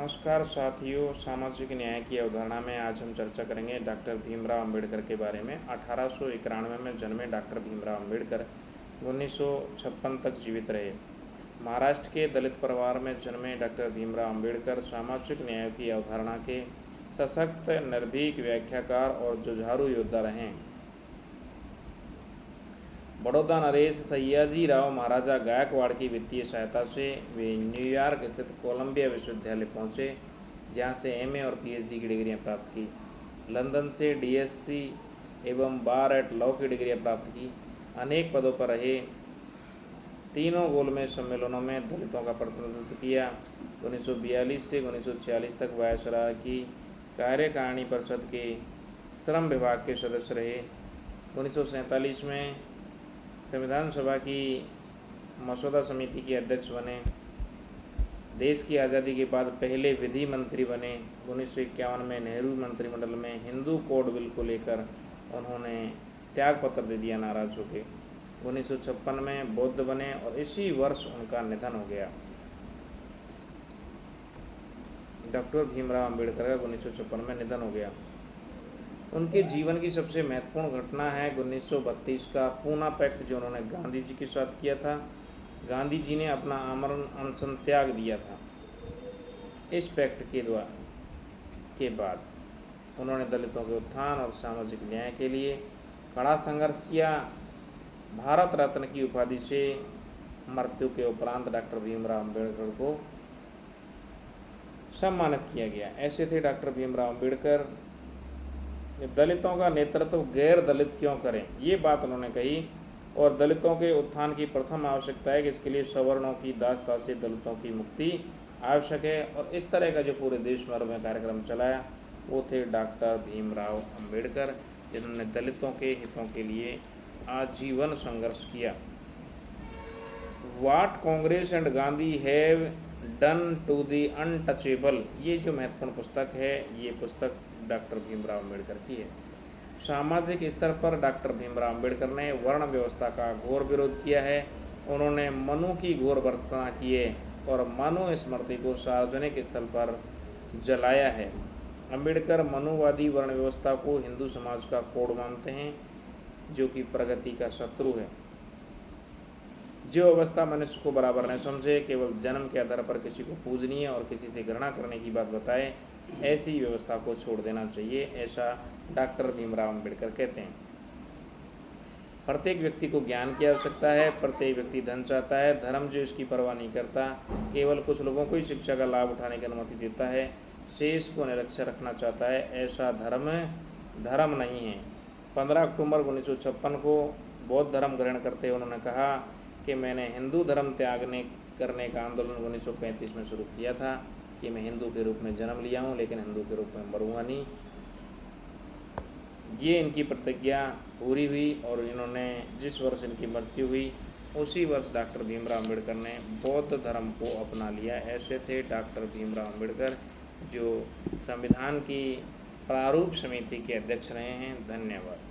नमस्कार साथियों, सामाजिक न्याय की अवधारणा में आज हम चर्चा करेंगे डॉक्टर भीमराव अंबेडकर के बारे में। 1891 में जन्मे डॉक्टर भीमराव अंबेडकर 1956 तक जीवित रहे। महाराष्ट्र के दलित परिवार में जन्मे डॉक्टर भीमराव अंबेडकर सामाजिक न्याय की अवधारणा के सशक्त, निर्भीक व्याख्याकार और जुझारू योद्धा रहे। बड़ौदा नरेश सयाजीराव महाराजा गायकवाड़ की वित्तीय सहायता से वे न्यूयॉर्क स्थित कोलंबिया विश्वविद्यालय पहुँचे, जहाँ से एमए और पीएचडी की डिग्रियाँ प्राप्त की। लंदन से डीएससी एवं बार एट लॉ की डिग्रियाँ प्राप्त की। अनेक पदों पर रहे। तीनों गोलमेज सम्मेलनों में दलितों का प्रतिनिधित्व किया। 1942 से 1946 तक वायसराय की कार्यकारिणी परिषद के श्रम विभाग के सदस्य रहे। 1947 में संविधान सभा की मसौदा समिति के अध्यक्ष बने। देश की आज़ादी के बाद पहले विधि मंत्री बने। 1951 में नेहरू मंत्रिमंडल में हिंदू कोड बिल को लेकर उन्होंने त्यागपत्र दे दिया नाराज होकर। 1956 में बौद्ध बने और इसी वर्ष उनका निधन हो गया। डॉक्टर भीमराव अंबेडकर का 1956 में निधन हो गया। उनके जीवन की सबसे महत्वपूर्ण घटना है 1932 का पूना पैक्ट, जो उन्होंने गांधी जी के साथ किया था। गांधी जी ने अपना आमरण अनशन त्याग दिया था। इस पैक्ट के बाद उन्होंने दलितों के उत्थान और सामाजिक न्याय के लिए कड़ा संघर्ष किया। भारत रत्न की उपाधि से मृत्यु के उपरांत डॉक्टर भीमराव अंबेडकर को सम्मानित किया गया। ऐसे थे डॉक्टर भीमराव अंबेडकर। दलितों का नेतृत्व गैर दलित क्यों करें, ये बात उन्होंने कही। और दलितों के उत्थान की प्रथम आवश्यकता है कि इसके लिए सवर्णों की दासता से दलितों की मुक्ति आवश्यक है। और इस तरह का जो पूरे देश भर में कार्यक्रम चलाया वो थे डॉक्टर भीमराव अंबेडकर, जिन्होंने दलितों के हितों के लिए आजीवन संघर्ष किया। What Congress and Gandhi have done to the untouchable, ये जो महत्वपूर्ण पुस्तक है, ये पुस्तक डॉक्टर भीमराव अंबेडकर की है। सामाजिक स्तर पर डॉक्टर भीमराव अंबेडकर ने वर्ण व्यवस्था का घोर विरोध किया है। उन्होंने मनु की घोर भर्त्सना की है और मनु स्मृति को सार्वजनिक स्थल पर जलाया है। अंबेडकर मनुवादी वर्ण व्यवस्था को हिंदू समाज का कोड मानते हैं, जो कि प्रगति का शत्रु है। जो अवस्था मनुष्य को बराबर न समझे, केवल जन्म के आधार पर किसी को पूजनीय और किसी से घृणा करने की बात बताए, ऐसी व्यवस्था को छोड़ देना चाहिए, ऐसा डॉक्टर भीमराव अंबेडकर कहते हैं। प्रत्येक व्यक्ति को ज्ञान की आवश्यकता है। प्रत्येक व्यक्ति धन चाहता है। धर्म जो इसकी परवाह नहीं करता, केवल कुछ लोगों को ही शिक्षा का लाभ उठाने की अनुमति देता है, शेष को निरक्षर रखना चाहता है, ऐसा धर्म नहीं है। 15 अक्टूबर 1956 को बौद्ध धर्म ग्रहण करते हुए उन्होंने कहा कि मैंने हिंदू धर्म करने का आंदोलन 1935 में शुरू किया था, कि मैं हिंदू के रूप में जन्म लिया हूँ, लेकिन हिंदू के रूप में मरूँगा नहीं। ये इनकी प्रतिज्ञा पूरी हुई और इन्होंने जिस वर्ष इनकी मृत्यु हुई उसी वर्ष डॉक्टर भीमराव अंबेडकर ने बौद्ध धर्म को अपना लिया। ऐसे थे डॉक्टर भीमराव अंबेडकर, जो संविधान की प्रारूप समिति के अध्यक्ष रहे हैं। धन्यवाद।